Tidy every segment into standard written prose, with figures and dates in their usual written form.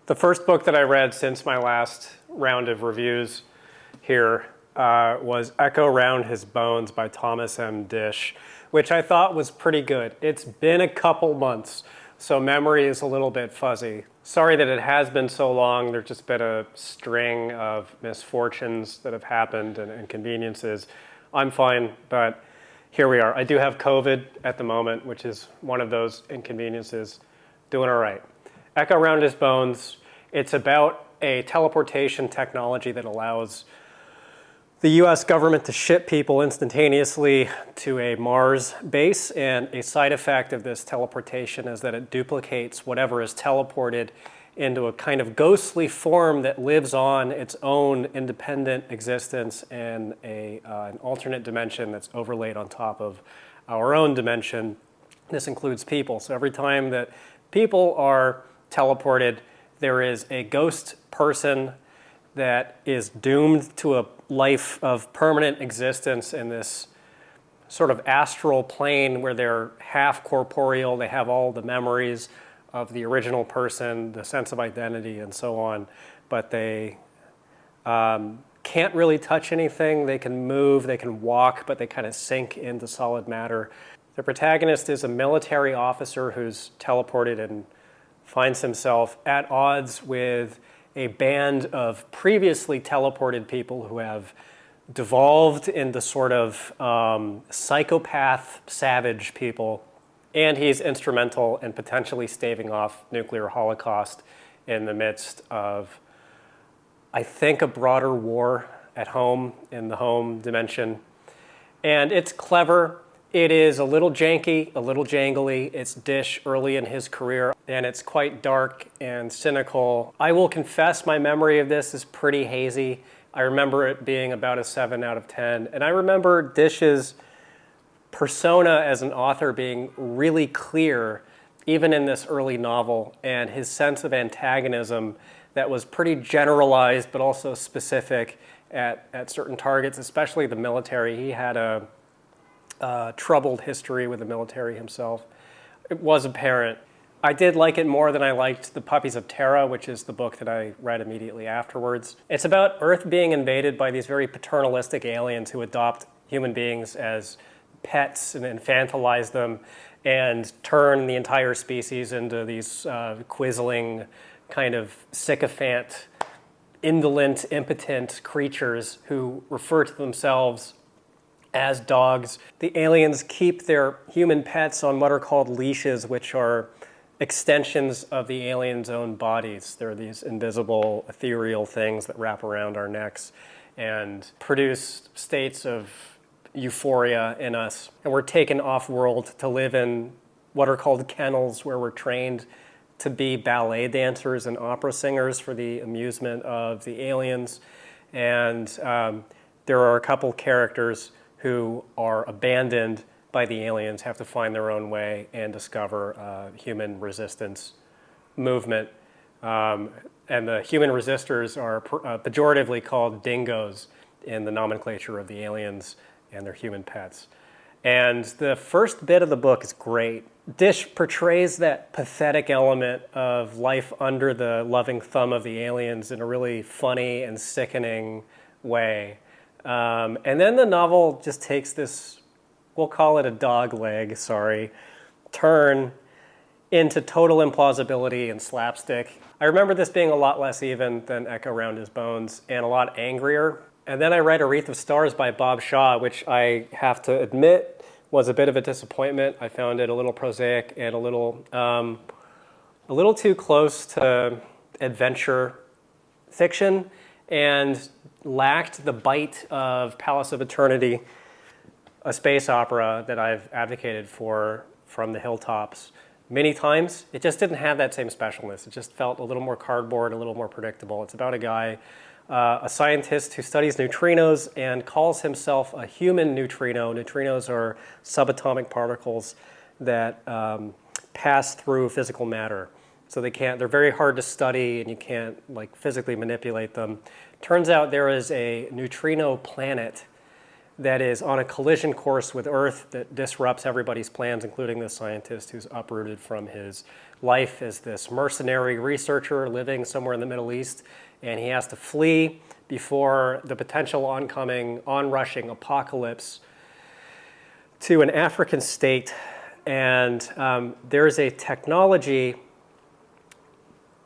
The first book that I read since my last round of reviews here was Echo Round His Bones by Thomas M. Disch, which I thought was pretty good. It's been a couple months, so memory is a little bit fuzzy. Sorry that it has been so long. There's just been a string of misfortunes that have happened and inconveniences. I'm fine, but here we are. I do have COVID at the moment, which is one of those inconveniences. Doing all right. Echo Round His Bones, it's about a teleportation technology that allows the US government to ship people instantaneously to a Mars base, and a side effect of this teleportation is that it duplicates whatever is teleported into a kind of ghostly form that lives on its own independent existence in an alternate dimension that's overlaid on top of our own dimension. This includes people. So every time that people are teleported, there is a ghost person that is doomed to a life of permanent existence in this sort of astral plane where they're half corporeal, they have all the memories of the original person, the sense of identity, and so on, but they can't really touch anything. They can move, they can walk, but they kind of sink into solid matter. The protagonist is a military officer who's teleported and finds himself at odds with a band of previously teleported people who have devolved into sort of psychopath, savage people. And he's instrumental in potentially staving off nuclear holocaust in the midst of, I think, a broader war at home, in the home dimension. And it's clever. It is a little janky, a little jangly. It's Disch early in his career, and it's quite dark and cynical. I will confess my memory of this is pretty hazy. I remember it being about a 7 out of 10. And I remember Disch's persona as an author being really clear, even in this early novel, and his sense of antagonism that was pretty generalized, but also specific at certain targets, especially the military. He had a troubled history with the military himself. It was apparent. I did like it more than I liked The Puppies of Terra, which is the book that I read immediately afterwards. It's about Earth being invaded by these very paternalistic aliens who adopt human beings as pets and infantilize them and turn the entire species into these quizzling, kind of sycophant, indolent, impotent creatures who refer to themselves as dogs. The aliens keep their human pets on what are called leashes, which are extensions of the aliens' own bodies. They're these invisible, ethereal things that wrap around our necks and produce states of euphoria in us. And we're taken off-world to live in what are called kennels, where we're trained to be ballet dancers and opera singers for the amusement of the aliens. And there are a couple characters who are abandoned by the aliens, have to find their own way and discover human resistance movement. And the human resistors are pejoratively called dingoes in the nomenclature of the aliens and their human pets. And the first bit of the book is great. Disch portrays that pathetic element of life under the loving thumb of the aliens in a really funny and sickening way. And then the novel just takes this, we'll call it a dog leg, turn into total implausibility and slapstick. I remember this being a lot less even than Echo Round His Bones and a lot angrier. And then I read A Wreath of Stars by Bob Shaw, which I have to admit was a bit of a disappointment. I found it a little prosaic and a little too close to adventure fiction, and lacked the bite of Palace of Eternity, a space opera that I've advocated for from the hilltops many times. It just didn't have that same specialness. It just felt a little more cardboard, a little more predictable. It's about a guy, a scientist who studies neutrinos and calls himself a human neutrino. Neutrinos are subatomic particles that pass through physical matter. So they're very hard to study, and you can't physically manipulate them. Turns out there is a neutrino planet that is on a collision course with Earth that disrupts everybody's plans, including this scientist who's uprooted from his life as this mercenary researcher living somewhere in the Middle East, and he has to flee before the potential oncoming, onrushing apocalypse to an African state. And there's a technology,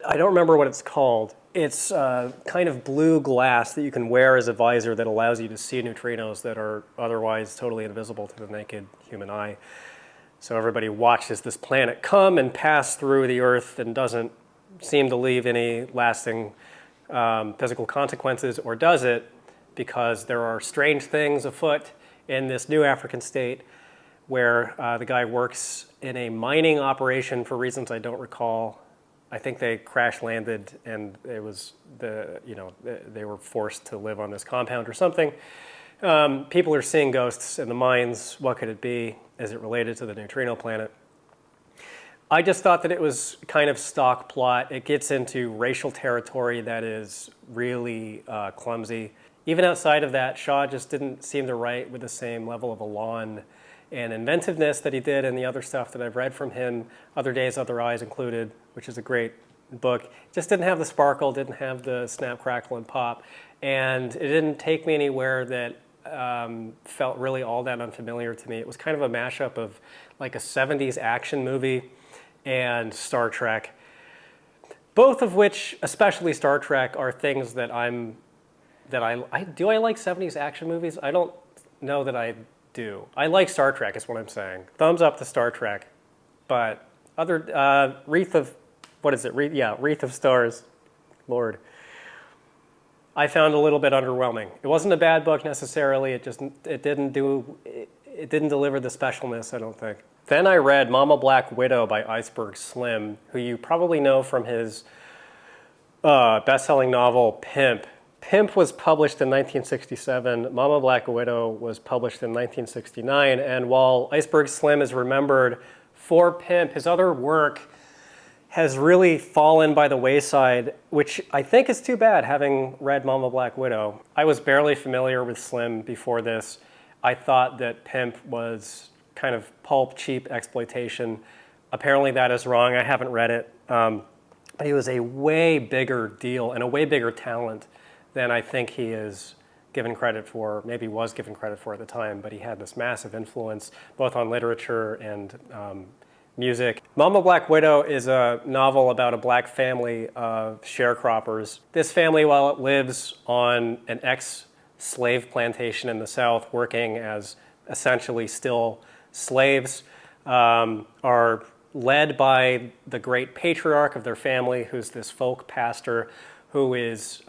I don't remember what it's called. It's kind of blue glass that you can wear as a visor that allows you to see neutrinos that are otherwise totally invisible to the naked human eye. So everybody watches this planet come and pass through the Earth and doesn't seem to leave any lasting physical consequences, or does it? Because there are strange things afoot in this new African state where the guy works in a mining operation for reasons I don't recall. I think they crash landed and it was they were forced to live on this compound or something. People are seeing ghosts in the mines. What could it be? Is it related to the neutrino planet? I just thought that it was kind of stock plot. It gets into racial territory that is really clumsy. Even outside of that, Shaw just didn't seem to write with the same level of elan and inventiveness that he did in the other stuff that I've read from him, Other Days, Other Eyes included, which is a great book. Just didn't have the sparkle, didn't have the snap, crackle, and pop. And it didn't take me anywhere that felt really all that unfamiliar to me. It was kind of a mashup of like a 70s action movie and Star Trek, both of which, especially Star Trek, are things that I like 70s action movies? I don't know that I do. I like Star Trek is what I'm saying. Thumbs up to Star Trek. But other, Wreath of, what is it? Wreath of Stars. Lord. I found a little bit underwhelming. It wasn't a bad book necessarily. It didn't deliver the specialness, I don't think. Then I read Mama Black Widow by Iceberg Slim, who you probably know from his best-selling novel Pimp. Pimp was published in 1967. Mama Black Widow was published in 1969. And while Iceberg Slim is remembered for Pimp, his other work has really fallen by the wayside, which I think is too bad, having read Mama Black Widow. I was barely familiar with Slim before this. I thought that Pimp was kind of pulp, cheap exploitation. Apparently that is wrong. I haven't read it. But he was a way bigger deal and a way bigger talent than I think he is given credit for, maybe was given credit for at the time, but he had this massive influence both on literature and music. Mama Black Widow is a novel about a black family of sharecroppers. This family, while it lives on an ex-slave plantation in the South, working as essentially still slaves, are led by the great patriarch of their family, who's this folk pastor, who is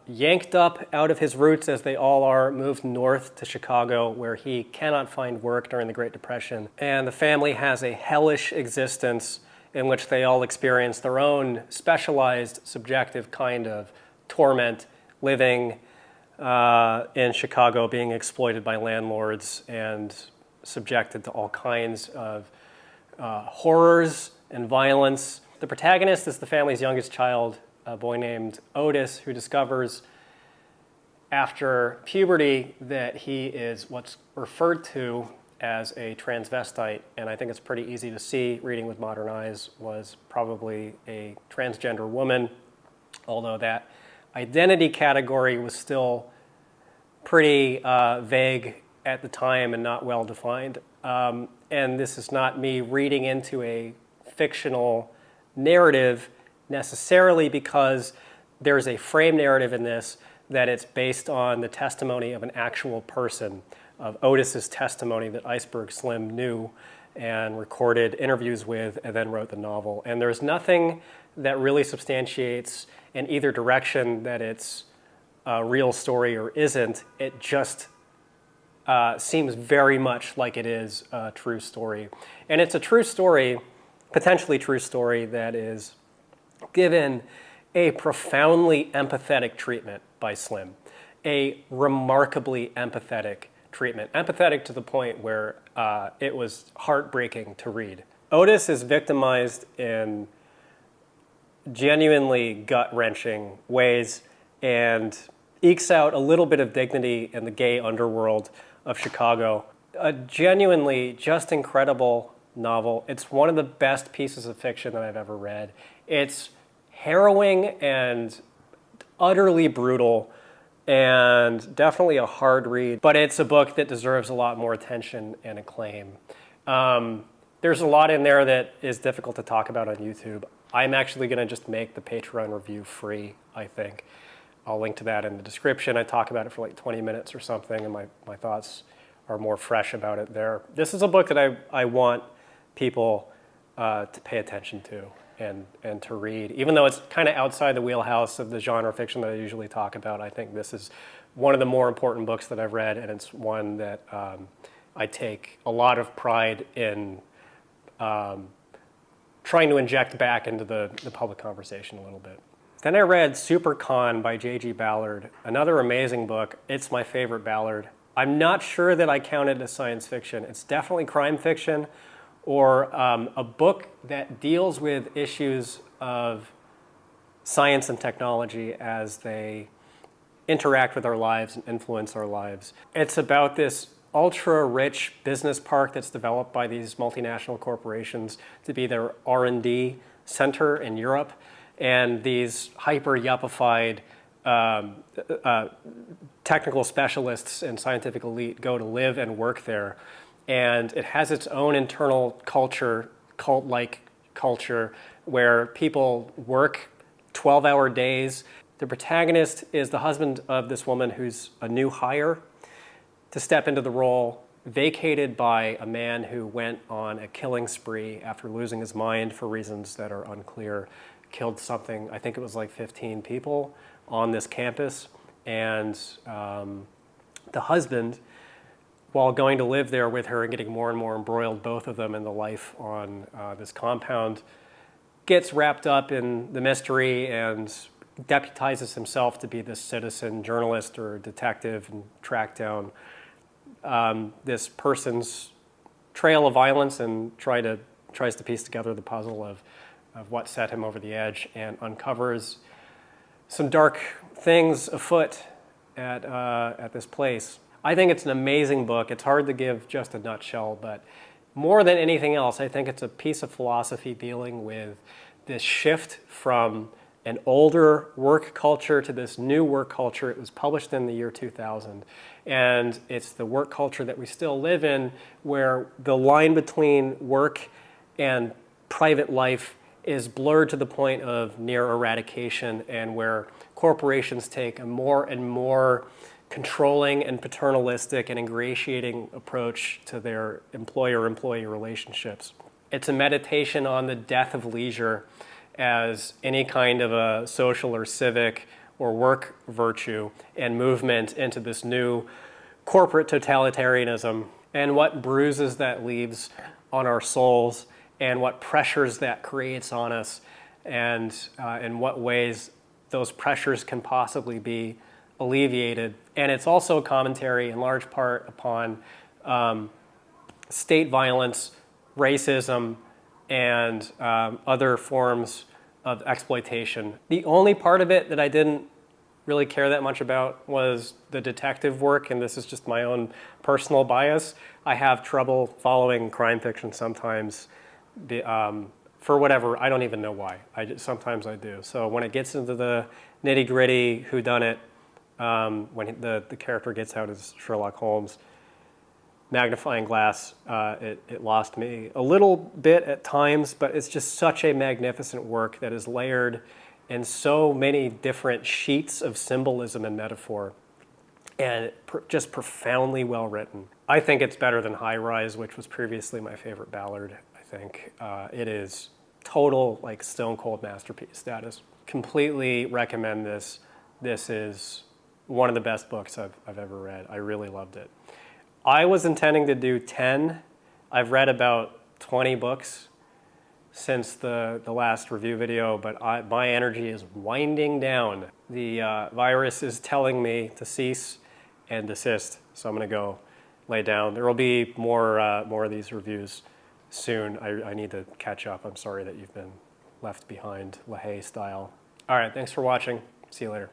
yanked up out of his roots, as they all are, moved north to Chicago, where he cannot find work during the Great Depression. And the family has a hellish existence in which they all experience their own specialized, subjective kind of torment, living in Chicago, being exploited by landlords and subjected to all kinds of horrors and violence. The protagonist is the family's youngest child, a boy named Otis, who discovers after puberty that he is what's referred to as a transvestite, and I think it's pretty easy to see, reading with modern eyes, was probably a transgender woman, although that identity category was still pretty vague at the time and not well defined. And this is not me reading into a fictional narrative necessarily, because there's a frame narrative in this that it's based on the testimony of an actual person, of Otis's testimony that Iceberg Slim knew and recorded interviews with and then wrote the novel. And there's nothing that really substantiates in either direction that it's a real story or isn't. It just seems very much like it is a true story. And it's a true story, potentially true story, that is given a profoundly empathetic treatment by Slim, a remarkably empathetic treatment, empathetic to the point where it was heartbreaking to read. Otis is victimized in genuinely gut-wrenching ways and ekes out a little bit of dignity in the gay underworld of Chicago. A genuinely just incredible novel. It's one of the best pieces of fiction that I've ever read. It's harrowing and utterly brutal and definitely a hard read, but it's a book that deserves a lot more attention and acclaim. There's a lot in there that is difficult to talk about on YouTube. I'm actually going to just make the Patreon review free, I think. I'll link to that in the description. I talk about it for like 20 minutes or something, and my thoughts are more fresh about it there. This is a book that I want people to pay attention to and to read. Even though it's kind of outside the wheelhouse of the genre fiction that I usually talk about, I think this is one of the more important books that I've read, and it's one that I take a lot of pride in trying to inject back into the public conversation a little bit. Then I read Super Con by J.G. Ballard, another amazing book. It's my favorite Ballard. I'm not sure that I count it as science fiction. It's definitely crime fiction, or a book that deals with issues of science and technology as they interact with our lives and influence our lives. It's about this ultra-rich business park that's developed by these multinational corporations to be their R&D center in Europe, and these hyper-yuppified technical specialists and scientific elite go to live and work there. And it has its own internal culture, cult-like culture, where people work 12-hour days. The protagonist is the husband of this woman who's a new hire to step into the role, vacated by a man who went on a killing spree after losing his mind for reasons that are unclear. Killed something, I think it was like 15 people on this campus. And the husband, while going to live there with her and getting more and more embroiled, both of them in the life on this compound, gets wrapped up in the mystery and deputizes himself to be this citizen journalist or detective and track down this person's trail of violence and tries to piece together the puzzle of what set him over the edge, and uncovers some dark things afoot at this place. I think it's an amazing book. It's hard to give just a nutshell, but more than anything else, I think it's a piece of philosophy dealing with this shift from an older work culture to this new work culture. It was published in the year 2000, and it's the work culture that we still live in, where the line between work and private life is blurred to the point of near eradication, and where corporations take a more and more controlling and paternalistic and ingratiating approach to their employer-employee relationships. It's a meditation on the death of leisure as any kind of a social or civic or work virtue, and movement into this new corporate totalitarianism, and what bruises that leaves on our souls, and what pressures that creates on us, and in what ways those pressures can possibly be alleviated. And it's also a commentary in large part upon state violence, racism, and other forms of exploitation. The only part of it that I didn't really care that much about was the detective work, and this is just my own personal bias. I have trouble following crime fiction sometimes. For whatever, I don't even know why. Sometimes I do. So when it gets into the nitty-gritty whodunit, when the character gets out as Sherlock Holmes, magnifying glass, it lost me a little bit at times, but it's just such a magnificent work that is layered in so many different sheets of symbolism and metaphor, and just profoundly well written. I think it's better than High Rise, which was previously my favorite Ballard. I think it is total, like, stone cold masterpiece status. Completely recommend this. This is one of the best books I've ever read. I really loved it. I was intending to do 10. I've read about 20 books since the last review video, but my energy is winding down. The virus is telling me to cease and desist, so I'm going to go lay down. There will be more of these reviews soon. I need to catch up. I'm sorry that you've been left behind LaHaye style. All right, thanks for watching. See you later.